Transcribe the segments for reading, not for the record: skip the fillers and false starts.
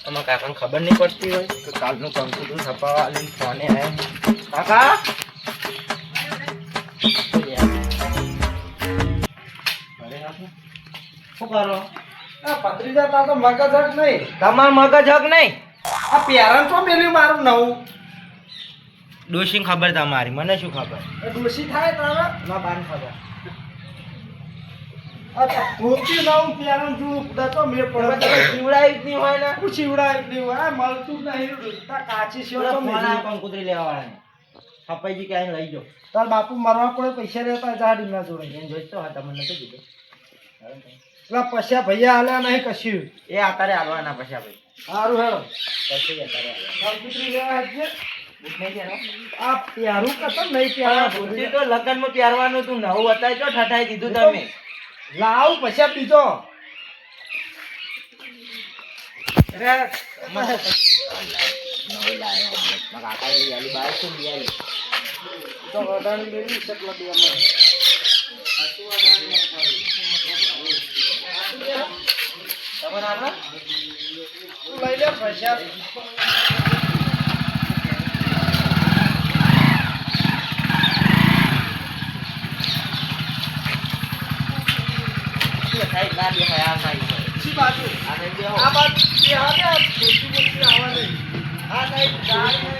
અમારા કાકાને ખબર નહીં પડતી હોય તો કાલનું કમ્પ્યુટર છપાવવા લઈને ફોને આવ્યા કાકા શું કરો પત્રીજા તા તો મગજ હક નહીં તમાર મગજ હક નહીં આ પેરણ તો મેલ્યું મારું નવું ડોશી ખબર તમારી મને શું ખબર ડોશી થાય તારા ના બાર ખબર ધોતી નવું પેરણ છું તો મેં પડે શિવડાય જ નહીં હોય ને પૂછીવડાય નહીં હોય મળતું નહીં તા કાચી છે તો મેં કંકુતરી લેવા વાળા છપાઈજી ક્યાંય લઈ જાઓ તાર બાપુ મરવા પડે પૈસા રહેતા જાડી ના જોડે એને જોઈતો હતા મને નતું કીધું પેલા પૈસા ભૈયા હાલ્યા નહીં કશું એ આતારે હાલવાના પછી ભાઈ સારું હેરો પછી આતારે કંકુતરી લેવા હેજે બુક નહીં પહેરવા આ પ્યારું કતમ નહીં પ્યારા બુદ્ધિ તો લગ્નમાં પહેરવાનું તું નવું હતા ચો ઠઠાઈ દીધું તમે લાવ પૈસા બીજો અરે નવી લાયો કાકા લઈ આલી બાર તો લઈ આલી તો વડાણી મેળવી શકલા બે અમારે તમને આપણે લઈ લે પૈસા સાઈડ ના દેખાય આ સાઈડ છી બાજુ આ સાઈડ દેખો આ બાજુ બે હાલે છોટી મોટી આવા નહીં આ સાઈડ ગાડી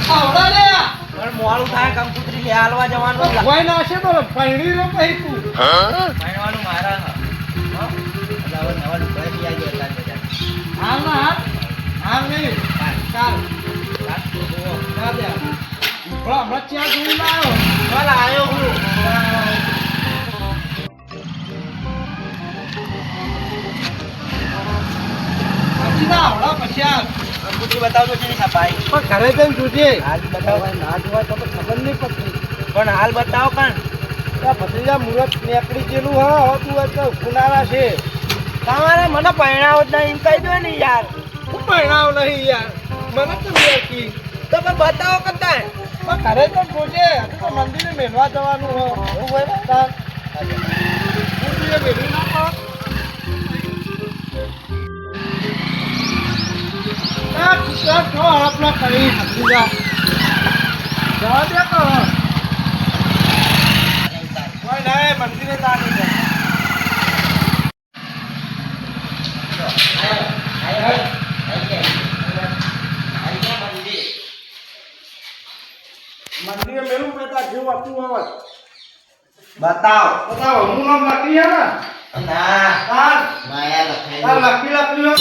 આવડા લે પણ મોડું થાય કંકુતરી લે હાલવા જવાનું ભગવાન નાશે તો પૈણી રે પૈ તું ભણવાનું મારા હા હવે નવા લુગડા લઈ આવી હતા બધા હાલ ના હાલ નહીં ચાલ વાત તો જુઓ ના દે હમણાં ચા જોઈ લાવ્યો ચાલ આવ્યો હું પછી ના આવડા પછી આ કંકુતરી બતાવતો છે ને છપાઈ પણ ઘરે જઈને જોજે હાલ બતાવો ના જોવાય તો ખબર નહીં પડતી પણ હાલ બતાવો કણ ભત્રીજા મુરત નીકળી ગયેલું હા હવે તું તો કુનારા છે તમારે મને પહેણાવ જ નહીં કહી દો ને યાર હું પરણાવ નહીં યાર મને તો મેકી તો પણ બતાવો કદાચ પણ ઘરે તો જોજે હજુ તો મંદિરે મેળવા જવાનું હો એવું હોય ને તાર મંદિરે મેળવી ના ગુજરાત છો આપણા કરી ભત્રીજા જવા દે કહો કોઈ નહીં મંદિરે તા નહીં જાય મંદિરે મેળવું પડતા જેવું આપતું આવે બતાવો બતાવો હું નામ લખી હે ને ના તાર માયા તાર લખાઈ લખી હો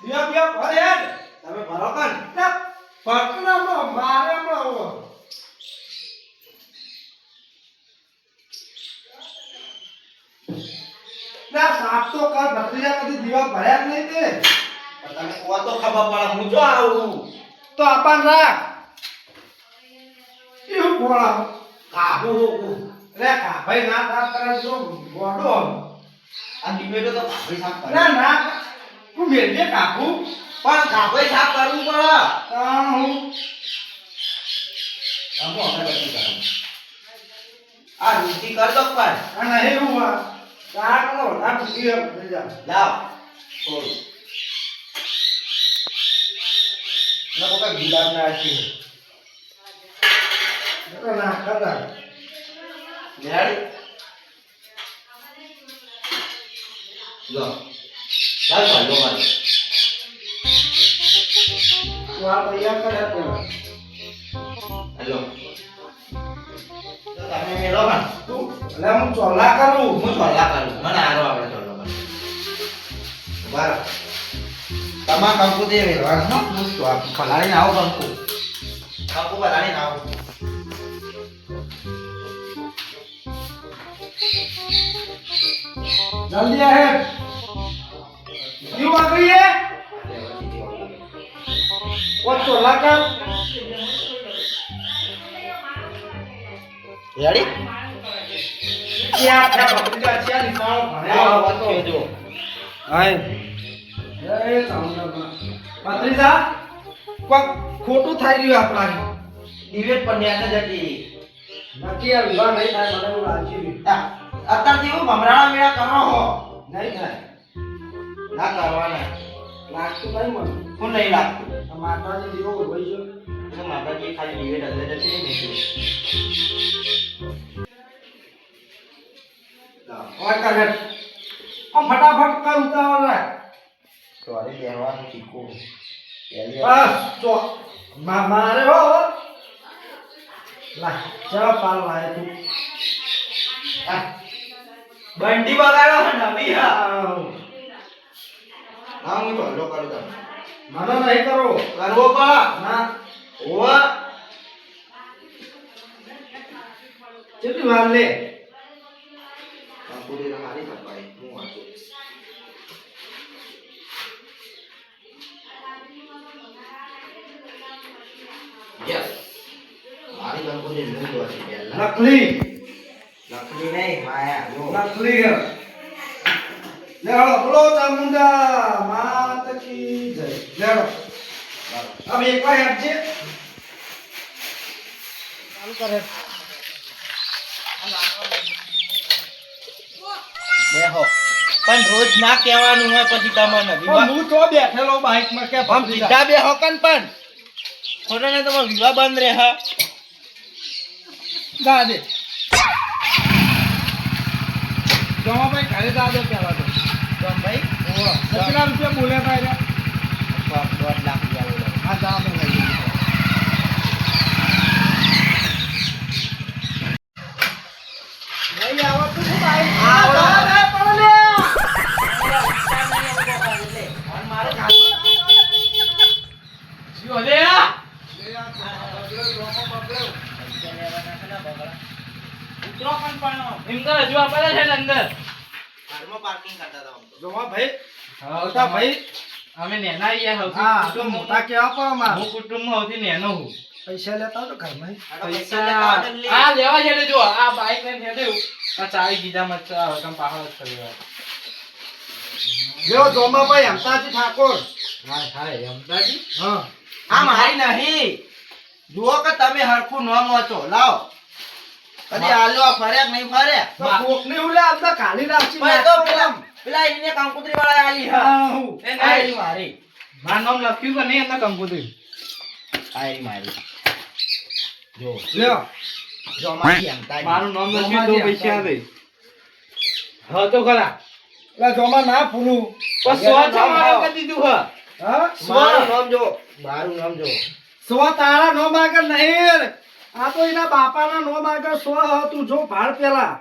દિયા દિયા ભરે હેડ તમે ભરો કણ પટનામાં મારે હમણાં આવો ના સાફ તો કર ભત્રીજા કદી દીવા ભર્યા જ નહીં તે તમે કો તો ખબર પડે હું જો આવું તો આપણ રાખ એવું ભોળા કાબુ હોકું રે કા ભાઈ ના તાર કરે જો ગોડો આ ડિબેટો તો કાબુ સાફ કરે ના ના તું મેલજે કાપુ પણ કાબુ સાફ કરવું પડે હું અમો આપણે બધું કરવું આ રૂટી કર દો પણ આ નહીં હું આ તાર કરો ના પૂછી હે ભત્રીજા લાવ થોડું ના કોકા ગિલાસ ના આશી ના કદા લેડી લો લાવ લો મારે તું આ તૈયાર કરે પેલા હેલો તમે મેલો પણ તું એટલે હું ચોલા કરું હું ચોલ્લા કરું મને આરો આપણે ચોલ્લો કરું બરાબર તમા કંકુ દે વેરવાનું હો હું તો આ ફલાડીને આવો કંકુ ફલાડીને આવો जल्दी आहे क्यों आ गई है वो चोला का રેડી ચિયા થયા ભત્રીજા ચિયા નિશાળો ભણ્યા વાત કહેજો હાય એ ચામડામાં ભત્રીજા કોક ખોટું થઈ રહ્યું આપણા દિવેટ પર ન્યાને જતી નક્કી આ વિવાહ નહીં થાય મને એવું લાગ્યું અત્યારથી હું ભમરાણા મેળા કરો હો નહીં થાય ના કરવાના લાગતું નહીં મને હું નહીં લાગતું આ માતાજી દીવો ઉભઈ છે તો માતાજી ખાલી દિવેટ અંદર જતી નહીં ઓય કરે ફટાફટ કર ઉતાવળ રાખ તો અરે બેહવાનું શીખવું બસ જો મારે હો લા ચા પાલ લાય તું બંડી બગાડો નવી હા હું ચોલ્લો કરું તમે મને નહીં કરો કરવો પા ના ઓવા કેટલી વાર લે પૂરી હારી સફાઈ હું વાંચું યસ મારી કંપની નું તો છે પહેલા નકલી લખની નહીં માયા જો નકલી હે લેડો બોલો ચામુંડા માત કી જય લેડો હવે એક વાર હેડ છે ચાલુ કરે બેહો પણ રોજ ના કહેવાનું હોય પછી તમને વિવાહ હું તો બેઠેલો બાઈક માં કે આમ સીધા બેહો કન પણ ખોટો ને તમારો વિવાહ બંધ રહે હા જા દે જમા ભાઈ ઘરે જા દે પેલા તો તો ભાઈ ઓવા કેટલા રૂપિયા બોલ્યા ભાઈ રે 1.5 લાખ રૂપિયા બોલો હા જા દે લઈ નહીં આવતું શું ભાઈ આવડે. પણ લે પાર્કિંગ કરતા હતા આમ તો. જોવા ભાઈ આવતા ભાઈ અમે નેના યાર હા તો મોટા કેવા પણ માર હું કુટુંબમાં સૌથી નેનો હું પૈસા લેતા તો ઘરમાં આ તો પૈસા લેતા હોય એટલે આ લેવા છે જો આ બાઈક લઈને હેડ્યું આ ચાવી દીધા મત તમે પાહળ જ કર્યો લ્યો જોમાભાઈ હમતાજી ઠાકોર હા હા અમદાજી હા આ મારી નહીં જુઓ કે તમે હરખું ન મોચો લાવો કદી આલો ફર્યા કે નહીં ફર્યા તો કોકને ઉલે આપતા ખાલી રાખી ભાઈ તો પેલા એને કંકુતરી વાળા આલી હા એ નહીં. આઈ મારી મારું નામ લખ્યું કે નહીં એમના કંકોત્રી આઈ મારી જો લ્યો જો મારી અંતાજી મારું નામ લખ્યું તો પૈસા આવે હા તો ખરા લા જોમા ના પૂરું પણ સો છે મારે કરી દીધું હા હા મારું નામ જો મારું નામ જો સો તારા નો માગર નહીં આ તો એના બાપાના નો માગર સો હતું જો ભાડ પેલા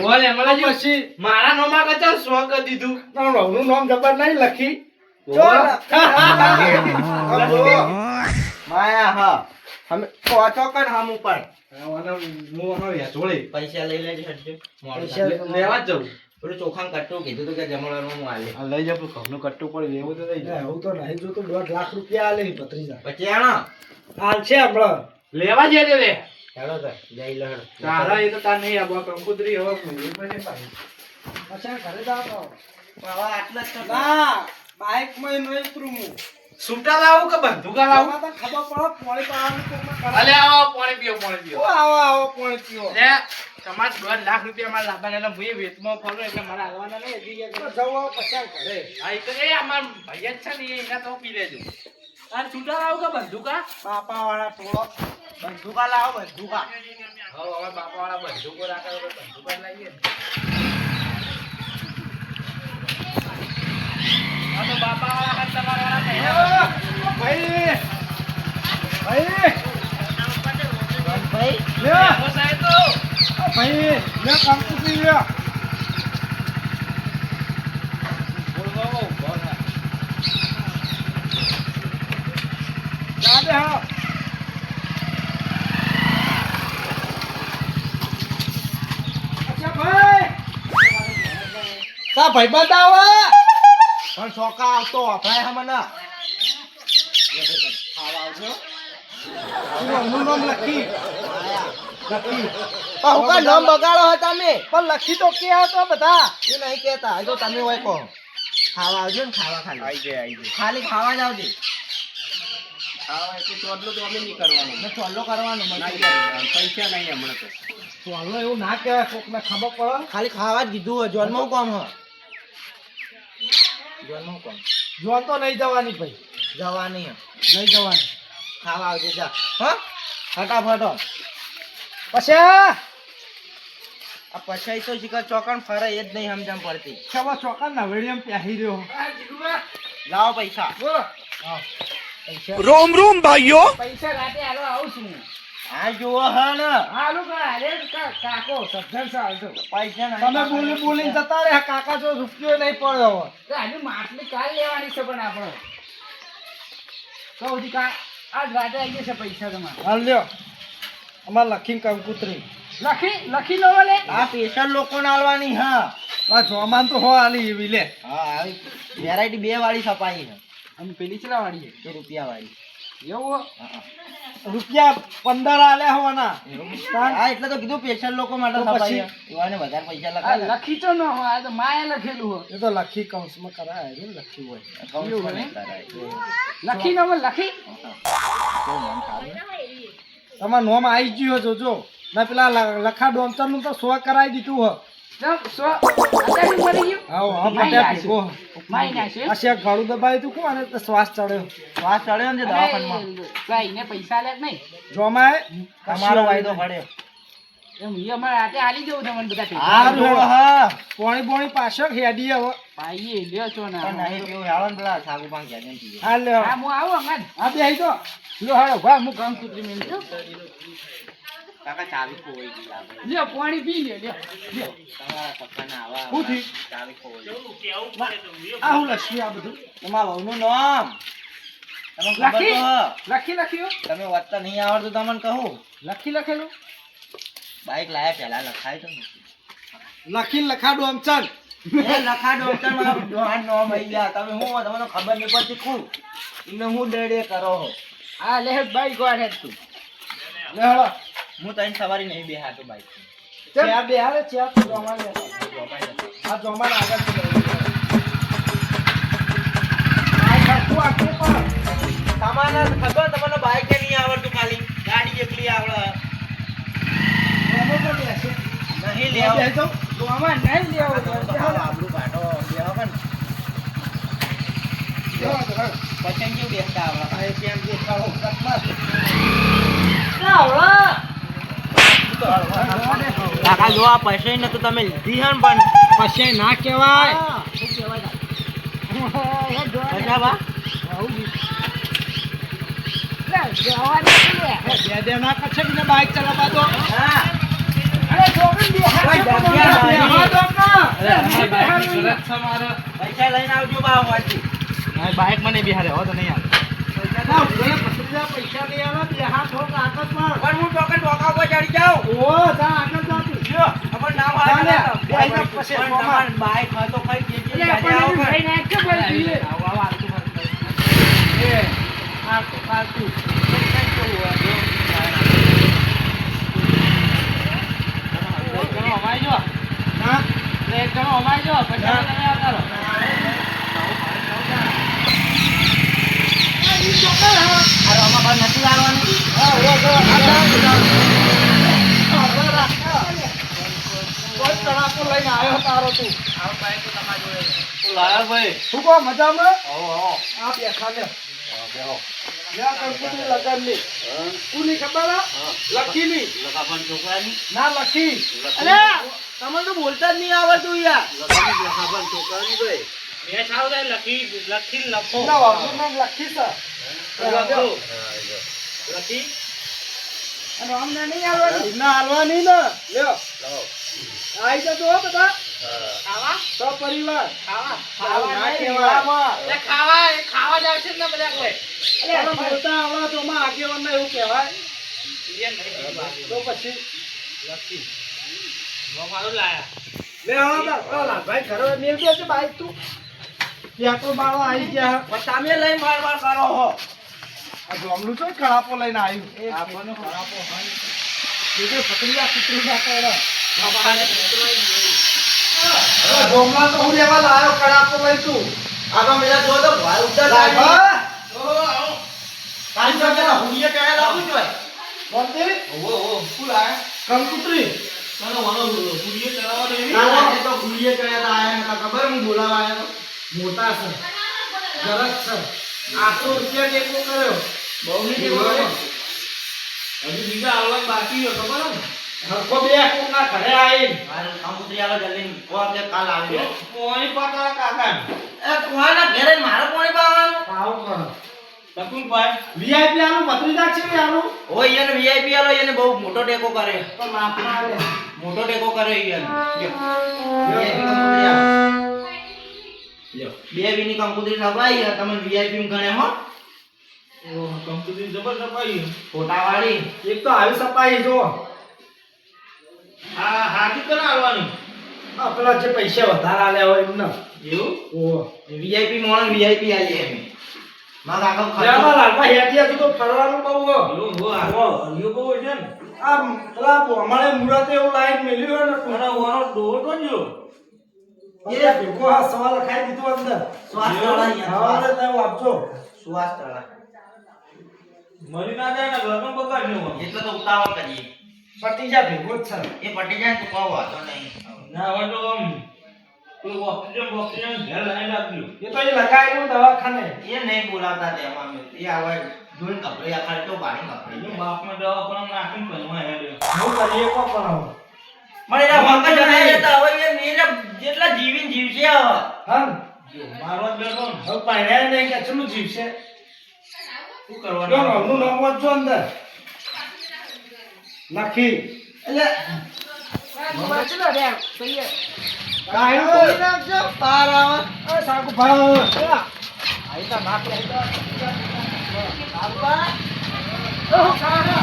ઓલે મને જો પછી મારા નામ આગળ સો કરી દીધું તારું નવનું નામ જબર નહીં લખી માયા હા અમે પહોંચો કર હમ ઉપર જોડે પૈસા લઈ લેજો હટજો પૈસા લેવા જ જવું પેલું ચોખાન કટ્ટું કીધું તું કે જમણવારમાં હું આલે આ લઈ જાવ ઘરનું કટ્ટું પડે એવું તો લઈ જાવ એવું તો નહીં જોતું 1.5 લાખ રૂપિયા આલે ભત્રીજા પછી આણો હાલ છે હમણાં લેવા જઈએ રે ચાલો તો જઈ લો હેડો. તારા એ તો તાર નહીં આબા કંકુતરી હવે મૂવી પછી પાછી અચ્છા ઘરે જાવ તો પણ હવે આટલા જ તો ના બાઈક માં નહીં ઉતરું હું છૂટા લાવું કે બંધુકા લાવું આમાં તો ખબર પડે પોણી પાવાનું કોકમાં કરે. અલે આવો પાણી પીઓ પાણી પીઓ ઓ આવો આવો પોણી પીવો લે તમાર 1.5 લાખ રૂપિયા મારા લાભાના એટલે ભૂએ વેચમાં ફરો એટલે મારા હાલવાના નહીં હજી તો કે જવો પચાસ ઘરે હા એ તો એ અમાર ભૈયા જ છે ને એના તો પી લેજો તાર છૂટા લાવું કે બંધુકા બાપા વાળા થોડો બંદૂકા લાવો બંદૂકા હવે હવે બાપા વાળા બંધુકો રાખે તો બંધુકા લાવીએ ને હા તો બાપા વાળા હાથ તમારા વાળા કહેના ભાઈ ભાઈ ભાઈ લે હો સાહેબ તો ભાઈ લે કંકુતરી લે બોલવો બોલ જા દે હા અચ્છા ભાઈ તા ભાઈ બતાવા પણ ચોકા આવતો વપરાય હમને ખાવા આવજો તું અમનું નામ લખી આયા લખી પણ હું કા નામ બગાડો હો તમે પણ લખી તો કે તો બધા એ નહીં કહેતા એ તો તમે હોય કહો ખાવા આવજો ને ખાવા ખાલી ખાલી ખાવા જ આવજે ખાવા એટલે ચોટલો તો અમે નહીં કરવાનો ને ચોલ્લો કરવાનો ના મને યાર, પૈસા નહીં હમણાં તો તો હાલો એવું ના કહેવાય કોકને ખબર પડે ખાલી ખાવા જ કીધું હોય જોનમાં કોમ હ જોનમાં કોમ જોન તો નહીં જવાની ભાઈ જવાની હે નહીં જવાની ખાવા આવજે જા હા ફટાફટ પછી આ પછી તો શિકાર ચોકણ ફરે એ જ નહીં સમજણ પડતી ખબર ચોકન ના વેડિયમ પહેરી રહ્યો લાવો પૈસા બોલો હા પૈસા પૈસા રાતે હાલો આવું છું હું. આ જુઓ હ ને હાલો અરે કાકો સજ્જન સાહેબ પૈસા નહીં તમે બોલી બોલીને જતા રે કાકા જો રૂપિયો નહીં પડ્યો હવે હજુ માટલી કાલ લેવાની છે પણ આપણે સૌથી કા આજ રાતે આવી જશે પૈસા તમારે હાલ લ્યો અમાર લખીને કંકુતરી લખી લો લે આ સ્પેશિયલ લોકોને આલવાની હા આ જોમાન તો હો આલી એવી લે હા આવી વેરાયટી બે વાળી છપાઈ છે અને પેલી ચલા વાળી એ રૂપિયા વાળી એવું રૂપિયા 15 આલ્યા હોવાના હા એટલે તો કીધું સ્પેશિયલ લોકો માટે તો છપાઈ પછી? છે એવાને વધારે પૈસા આ લખાય લખી તો ન હોય આ તો માયા લખેલું હોય એ તો લખી કૌંસમાં કરાય ને લખી હોય અકાઉન્ટમાં નહીં કરાય. લખી નો લખી કેવું નામ સારું? તમાર નોમ આવી ગયો જોજો ના પેલા લખા ડોમચર નું તો 100 કરાવી દીધું હો અત્યારે મરી ગયું આવો હા માઈ પટ્યા નાખ્યું. ભીગો માઈ નાખ્યું. આ શેક ગાળું દબાઈ તું કોણ અને તો શ્વાસ ચડ્યો શ્વાસ ચડ્યો ને જે દવાખાનામાં અરે, ભાઈને પૈસા લે નહીં જોમાય તમારો વાયદો પડ્યો એમ ઈ અમારે રાતે હાલી જવું તમને બધા ભેગા. હા જુઓ હા પોણી પાછળ હેડી હવે ભાઈએ લ્યો છો ને પણ નહીં પીવું આવે ને પેલા સાગુ પાંચ ઘેર જઈને પીએ. હા લ્યો હા હું આવું હમણાં જ. આ બેહી તો લ્યો હાલો ભા હું ગામ કૂતરી મેં કાકા ચાવી ખોવાઈ ગઈ લાગે. લ્યો પાણી પી લ્યો લ્યો તમારા પપ્પાના આવા શું થયું? ચાવી ખોવાઈ ગઈ. આ હું લખી આ બધું તમારા વહુનું નામ તમને ખબર લખી? તો હ. લખ્યું તમે વાંચતા નહીં આવડતું તમને કહું લખેલું બાઈક લાયા પહેલા લખાય તો નથી. લખીને લખા ડોમચર એ લખા ડોક્ટરમાં ડોહાન નામ આઈ ગયા તમે હું તમને ખબર નહીં પડતી કું એને હું ડેડે કરો હો હા લે બાઈક વાળે તું લે હળો હું તઈને સવારી નહીં બેહાતો બાઈક ચેર બે હાલે ચેર તો જોમાન લે આ જોમાન આગળ થી લઈ આ ખર્ચું આખે પર તમારે ખબર તમને બાઈક કે નહીં આવડતું ખાલી ગાડી એકલી આવડે એનો તો બેસે નહીં બે લેવો તો તો આમાં નહીં લેવો તો આપણું પાટો બેહો કે ને. પછી કેવું બેસતા આવડે આ કેમ કે ખાઓ કટમાં કાકા જો આ પૈસા ને તો તમે લીધી હે ને પણ પછી ના કહેવાય પૈસા બા બે બે ના કચ્છ ને બાઈક ચલાવવા દો હા અરે જોગન બે પૈસા લઈને આવજો બા હોવાથી બાઈક મને બિહારે હો તો નહીં આવે પૈસા નહીં આવે બે હાથ હોક આગળ પર પણ હું ટોકન ટોકા ઉપર ચડી જાઉં ઓ જા આગળ જા તું જો અમર નામ ચાલે. હાલે બે આઈના પછી તમાર બાઈક હોય તો કઈ કે એટલે આપણને આવો ભાઈ નાખ કે ભાઈ જોઈએ એ આ તો કાલતું ના એક જણો અમાઈ જો પછી તમે આવતા રહો અરે આમાં બાર નથી આવવાનું કોઈ તડાકો લઈને આવ્યો તારો તું આવો બાઈક તો તમાર જોડે છે. લાયા ભાઈ શું કહો મજામાં આવો આવો આ બેઠા લે લ્યા કંકુતરી લગનની કોની ખબર હે? લખીની લખાપણ છોકરાની ના લખી અરે તમને તો બોલતા જ નહીં આવડતું યાર લખાપણ છોકરાની ભાઈ મેં સાવ લખી લખો ના વાપરું નામ લખી છે લખી અને અમને નહીં હાલવાની ના હાલવાની ને લ્યો આઈ જતો હો બધા ખાવા તો પરિવાર ખાવા ખાવા ના નહીં, કહેવાય. એ ખાવા જ આવશે ને બધા કોઈ અરે બોલતા આવડે તો માં આગેવાનને એવું કહેવાય તો પછી લે હવે ભાઈ ઘરે મેલ દે છે બાઈક તું ત્યાં તો બાળો આવી ગયા પણ તમે લઈ માર માર કરો હો આ જોમલું છે ખરાપો લઈને આવ્યું આપણને ખરાબો હોય બીજે પકડીયા કૂતરું ના કરે ગોમલા તો હું લેવા લાયો કડા તો લઈ તું આગળ મેલા જો તો ભાઈ ઉડતા લાય જાય બા કાઈ તો કે હુડીએ કે લાવું જોઈએ બોલતી ઓ ફૂલ આય કંકુતરી ચાલો વાળો પુડીએ ચલાવવા દે ના તો હુડીએ કે આયા ને ખબર હું બોલાવા આયા તો મોટા છે જરક છે 800 રૂપિયા ટેકો કર્યો બહુ નહીં કે હજી બીજા આવવા બાકી છે ખબર ને હરખો બે કોકના ઘરે આવીને મારું કંકુતરી આગળ જલ્દી કો આપણે કાલ આવી કોઈ પાતા કાકા એ કોના ઘરે મારે પાણી પાવાનું આવું કરો લકુનભાઈ વીઆઈપી આનું ભત્રીજા છે ને આનું ઓય એને વીઆઈપી આલો એને બહુ મોટો ટેકો કરે તો માપના આલે મોટો ટેકો કરે એને વીઆઈપી કંકુતરી આ લ્યો બે વીની કંકુતરી સપાઈ તમે વીઆઈપી ગણે હો ઓ કંપની જબરદસ્ત આવી ફોટા વાળી એક તો આવી સપાઈ જો આ હાથી તો ના આવવાની આ પેલા જે પૈસા વધારે આલ્યા હોય એમને એવું ઓ વીઆઈપી મોણ વીઆઈપી આલી એમ માં કાકા લેવા ખર્ચો લાલમાં હેડિયા તો ફરવાનું બહુ હો યો હો આ યો બહુ છે ને આમ પેલા અમારે મુરતે એવું લાઈન મેલ્યું હોય ને અરે ઓનો ડોહો તો જો એ ભેગો આ સવાલ ખાઈ દીધું અંદર શ્વાસ તળા યાર હવે તમે વાપજો શ્વાસ તળા મરી ના જાય ને ઘરમાં બગાડ ન હોય એટલે તો ઉતાવળ કરીએ પટીજા ભેગો જ છે એ પટી જાય તો કહો વાતો નહીં ના હવે તો આમ કોઈ ઓક્સિજન ઘેર લઈને રાખજો એ તો એ લગાયેલું દવાખાને એ નહીં બોલાવતા તેમાં એ આવે જોઈને કપડે આખા તો પાણી કપડે એનો બાપને દવા પણ નાખીને પહેલા હેડ્યો હું કરીએ કો પણ મને એના ભંગ જણાય જતા હવે એ નીરે જેટલા જીવીને જીવશે હવે હમ મારવા જ બેઠો ને હવે પાણ્યા નહીં કે ચલું જીવશે શું જો કરવાનું નવનું નામ વાંચજો અંદર નાખી એટલે વાંચલો રે કહીએ કાયમ કરી નાખજો પાર આવે એ સાકુ ભાવ આઈ તા નાખ લે આપા ઓ સાકુ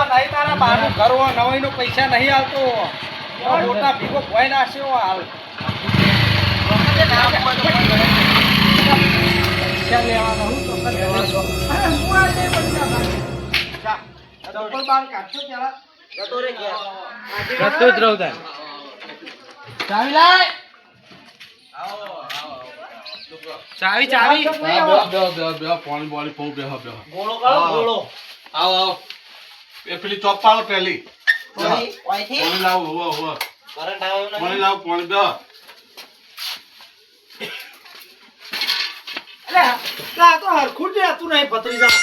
નહીં તારા બાનું ઘર હોય નવાઈ નો પૈસા નહીં આવતો મોટા ભીગો ભોય નાખ્યો હાલ પૈસા લેવાના હું તો અરે હું આ દે પૈસા ડબલ બાર કાઢતો ચાલા જતો રે ઘેર જતો જ રહું તાર ચાવી લાય ચાવી ચાવી પાણી બોલી ફોન બેહો બેહો ગોળો કરો ગોળો આવો આવો એ પેલી ચોપ પાડો પેલી ઓય ઓયથી પાણી લાવો હોવો હોવો કરંટ આવ્યો પાણી નહીં લાવો પાણી બેહો અરે આ તો હરખું જ હતું નહીં ભત્રીજા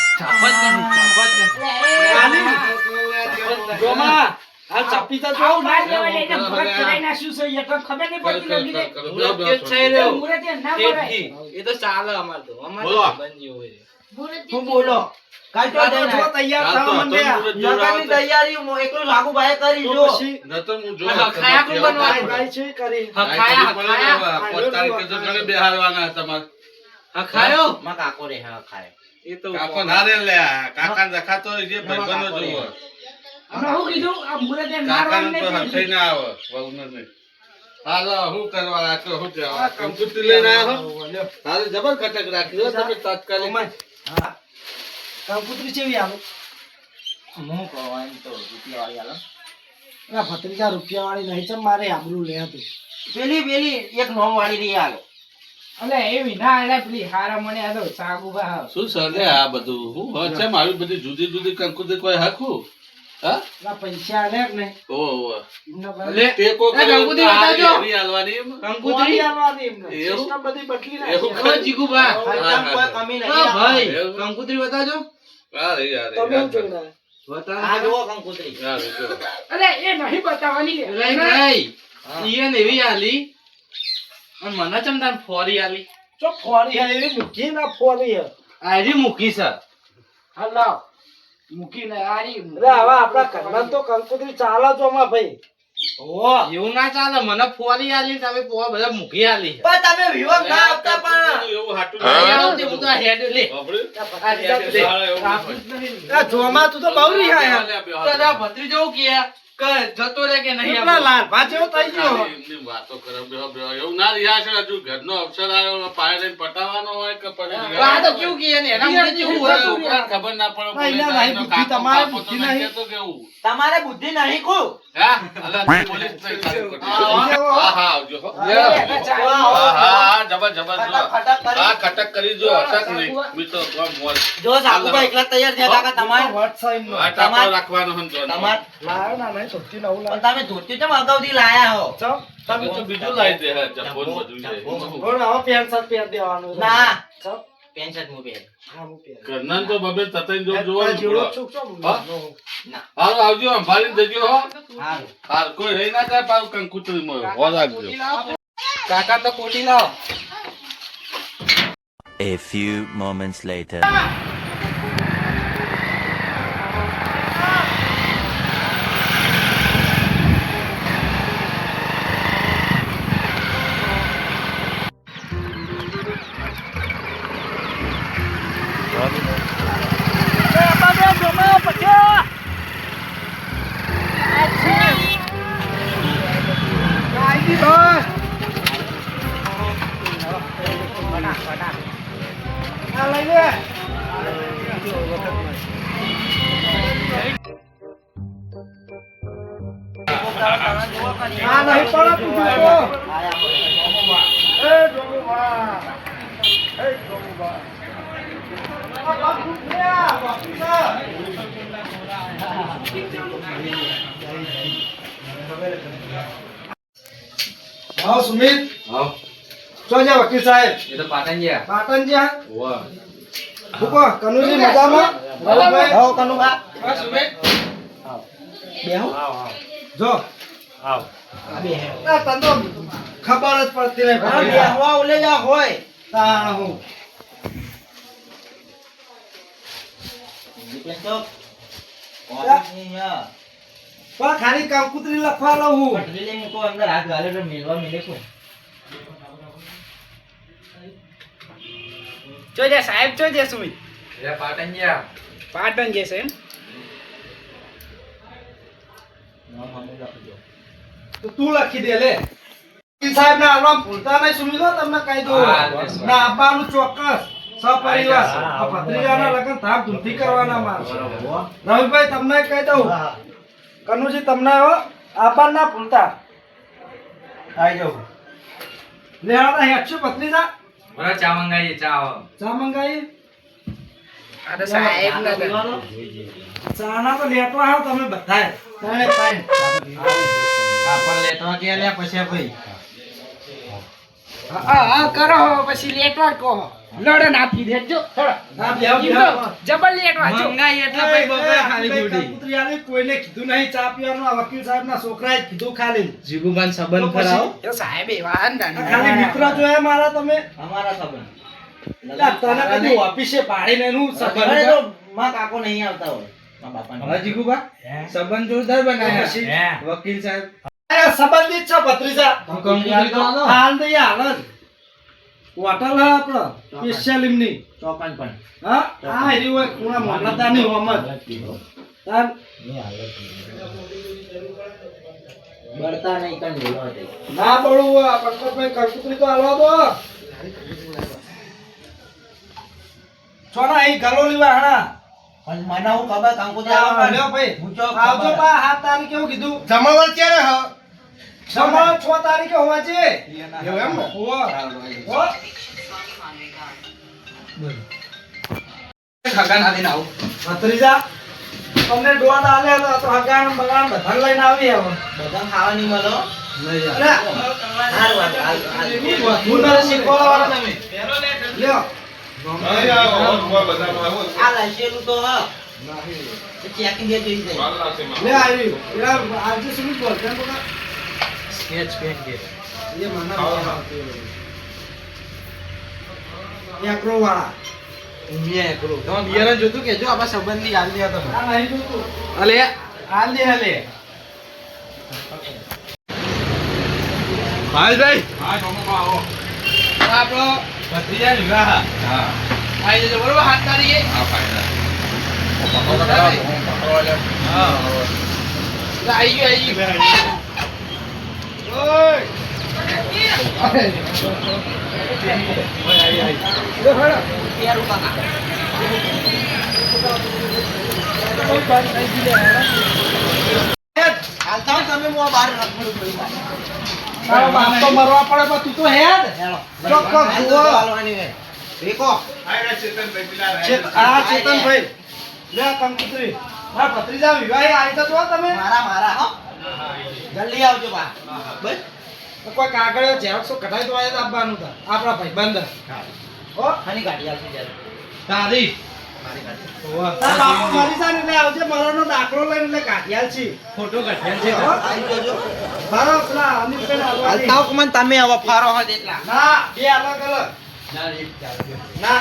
જોમાં હાલ ચાપી તો જો ના લેવાય એટલે ભગત કરાઈ નાખ્યું છે એટલે ખબર નહીં પડતી લગી રે એ તો ચાલે અમાર તો બોલો હું બોલો કાલ તો જો જઈને તૈયાર થવા માંડ્યા લગનની તૈયારી હું એકલું સાગુભાઈ કરી તો જો પછી નતો હું જો ખાયા કોણ બનવાનું? ગાય છે કરી ખાયા. 5 તારીખે તો ઘરે બેહાડવાના તમારે ખાયો માં કાકો રે હા ખાય એ તો કાકો ના રે લે કાકા દેખાતો જે ભાઈબંધો જોવો અમે હું કીધું આ મુરતે કાકા મારવાનું તો નહીં હથઈ ના આવે વહુ નહીં હાલો હું કરવા આ તો હું જવા કંકુતરી લઈને આવ્યો હાલ જબર કટક રાખ્યો તમે તાત્કાલિક હા કંકુતરી ચેવી આલો હું કહેવાનું તો રૂપિયા વાળી આલો આ ભત્રીજા રૂપિયા વાળી નહીં છે મારે આબરૂ લે હતું પેલી એક નોમ વાળી રહી આલો અલે એવી ના એટલે પેલી હારા મને આ તો સાગુ ભાવ શું સર આ બધું હું હોય છે મારી બધી જુદી જુદી કંકુતરી કોઈ હકું હા ના પૈસા આલે કે નહીં ઓહો એમના બદલે ટેકો કંકુતરી બતાવજો. હાલવાની એમ કોની આલવાની એમને એવું? સિસ્ટમ બધી બદલી એવું નાખી ઓ જીગુબા ખર્ચામાં કોઈ કમી નહીં ઓ ભાઈ એવું? કંકુતરી બતાવજો અરે યાર તમે શું જોડ્યા? આ જુઓ કંકુતરી અલે એ નહીં બતાવવાની લે. લઈ ભાઈ હા. ઈયન એવી આલી અને મને ચમદાન ફોરી આલી ચો ફોરી હે એવી મૂકી ના ફોરી હે આરી મૂકી છે હલાવ મૂકીને આરી અરે હવે આપણા ઘરમાં તો કંકુતરી ચાલે છો માં ભાઈ ઓ એવું ના ચાલે મને ફોરી આલી તમે પોવા બધા મૂકી આલી છે. પણ તમે વિવાહ ના આપતા પણ એવું હાટું અહીં આવું તે હું તો આ હેડ લે બાપરે. આ હેડ લે સારા એવું ટ્રાફિક નહીં. આ જોમાં તું તો બહુ રી હે તો આ ભત્રીજો કે કે જતો રે કે નહીં કેટલા લાલ ભાજ્યો થઈ ગયો એમની વાતો કરે બેહો બેહો એવું ના રહ્યા છે હજુ ઘરનો અવસર આવ્યો પાયે લઈને પટાવવાનો હોય કે પછી આ તો કેવું કે એને એના મને કેવું હોય છોકરાને ખબર ના પડે ના, એના નહીં બુદ્ધિ, તમારે બુદ્ધિ નહીં. કહેતો કેવું તમારે બુદ્ધિ નહીં કુ હા અલા પોલીસ નહીં ચાલુ કરતો. આવો. હા હા આવજો હો. અરે, હા હા જબર જબર જો ખટક કરી. હા ખટક કરી જો અસક નહીં મિત્રો કોમ મોલ જો સાકુબા એકલા તૈયાર થયા હતા કે તમારે વટ સાઈડ નો. આ ટાપો રાખવાનો હન જો તમાર લાયો ના નહીં ધોતી નવું પણ લાયો. તમે ધોતી ચમ અગાઉથી લાયા હો ચમ. તમે તો બીજું લાવી દે હે જપોન બધું છે હવે પેન્ટ શર્ટ પહેર દેવાનું છે. ના. ચમ. પેન્ટ શર્ટ મુ પહેર હા, હું પહેર. ઘરના તો બબે તતઈને જો આ જોવાનું જેવડો પડે. છું, ચમ. હા? ના હાલો આવજો સંભાળીને જજો હો હારું હાલ કોઈ રહી ના જાય પાછું કંકુતરીમાં હો રાખજો કાકા તો કોટી લાવો A few moments later. આ લઈ લે. આ નહીં પડે તું જોતો. એ જોગુભા. એ જોગુભા. આ બાપુ ગયા, બાપુ ગયા. આવો સુમિત. હા જો જા વકીલ સાહેબ. એ તો પાટણ ગયા પાટણ જ્યાં. વાહ ભૂકો, કનુજી મજામાં? રવિભાઈ? હો કનુબા બસ સુમેશ બેહો જો. આ બેહો ના, તને તો ખબર જ પડતી નહીં હા ભાઈ. બેહવા ઓલે જા હોય તાણ હું. દીપેન તો ઓફિસ ની યા પણ ખાલી કંકુતરી લખવા લઉં હું. પટરી લઈ મૂકો અંદર હાથ ગાલે તો મેલવા મિલે કો જોજે સાહેબ જોજે સુમિત એ પાટણ ગયા પાટણ જશે એમ નામ અમે લખજો તો તું લખી દે લે. વકીલ સાહેબ ના હાલમાં ભૂલતા નહીં સુમિતો, તમને કહી દઉં. હા, બસ. ના આપવાનું ચોક્કસ સપરિવાર. હા, આ ભત્રીજાના લગ્ન ધામધૂમથી કરવાના મારે. હો રવિભાઈ તમને કહી દઉં. હા કનુજી તમને હો આપવાનું ના ભૂલતા. આઈ જાવ લેવાના હેઠશું ભત્રીજા. બરા ચા મંગાઈએ ચા આવો ચા મંગાવી. આ તો સાહેબ ને ચાના તો લેટવા આવો તમે બધાય. ત્રણે ત્રણ. આપણ લેટવા કે લે પછી ભાઈ હા કરો પછી લેટવા કહો લડન આપી દેજો થોડો હા, બેહો, એમ બેહો. તો જબર લેટવા જો મંગાઈ એટલે ભાઈ બબે ખાલી ગુડી કંકુતરી આલી, કોઈને કીધું નહીં ચા પીવાનું. આ વકીલ સાહેબના છોકરાએ જ કીધું ખાલી. જીગુબાન તો પછી એ સાહેબ એવા હે ને આ ખાલી મિત્ર જોયા મારા તમે. અમારા સંબંધ લા, તને કદી ઓફિસે પાડીને એનું ઘરે સંબંધ. તો માં કાકો નહીં આવતા હોય માં બાપા જીગુબા સંબંધ જોરદાર બનાયા પછી? વકીલ સાહેબ અરે સંબંધિત છે ભત્રીજા. કંકુતરી તો આલો. હાલ દઈએ, હાલ જ. હોટલ હે આપણો સ્પેશિયલ એમની. ચોકન પણ હા આ એરી હોય ખૂણા મોહમ્મદાની હોમત. તાર બળતા નહીં કણ બોલો તે ના બળવું હોય. આ પંકજભાઈ કંકુતરી તો હાલવા દો. છોના અહીં ગલોલી વાહણા. પણ મને હું ખબર કંકુતરી લ્યો આવવા ભાઈ. હું ચોક આવજો ખબર. બા 7 તારીખે એવું કીધું. જમાવટ ક્યારે હ જમા 6 તારીખે હોવા છે. એવું એમ ને? હોવા. હો. ખગા ના દિન આવું ભત્રીજા તમને ડોળ આલે તો હગાણ બગાણ બધા લઈને આવી હવે. બધા ખાવાની મળો અરે હારું હાલ હું તને શીખવાડવાનો તમે. લ્યો. આ લાશેલું તો હ ચેકિંગ દે જોઈ જાય લે આવી. એરા આજે સુધી બોલ કેમ બોલા? સ્કેચ પેન કે એ મને એકરો વાળા. ઉમિયા એકલો તમે બિયારણ જોતું કે જો આપણા સંબંધી આલી હતો આ નહીં જોતું. અલે હાલે હાલે. ભાઈ હા જમવા આવો આપણો ભત્રીજા વિવાહ હા આવી જજો બરોબર 7 તારીખે હા ફાયદા હા આવી ગયું. હાલ થાવ તમે હું આ બહાર રખડું છું. તારો બાપ તો મરવા પડે પણ તું તો હેડ હેલો. ચોક્કસ હાલ તો જુઓ. હાલવાની હોય. દેખો. આ ચેતનભાઈ લે આ કંકુતરી હા ભત્રીજા વિવાહે આવી તો જો તમે મારા હો. જલ્દી આવજો બા. બસ. તો કોઈ કાગળ ઝેરોક્સ કઢાઈ તો આયા આપવાનું હતા આપણા ભાઈ બંધ હો આની ગાડી આવશે ત્યારે. તારી મારી ગાડી. તારા બાપુ મરી જાય ને એટલે આવજે મરણનો દાખલો લઈને એટલે કાઢ્યાલ છે ફોટો કાઢ્યાલ છે હો આવી જજો. મારો પેલા અનિલભાઈ હાલ આવવાની થાવ કે મને તમે હવે ફારો હોય એટલા. ના બે અલગ અલગ ના, એક ચાલજો. ના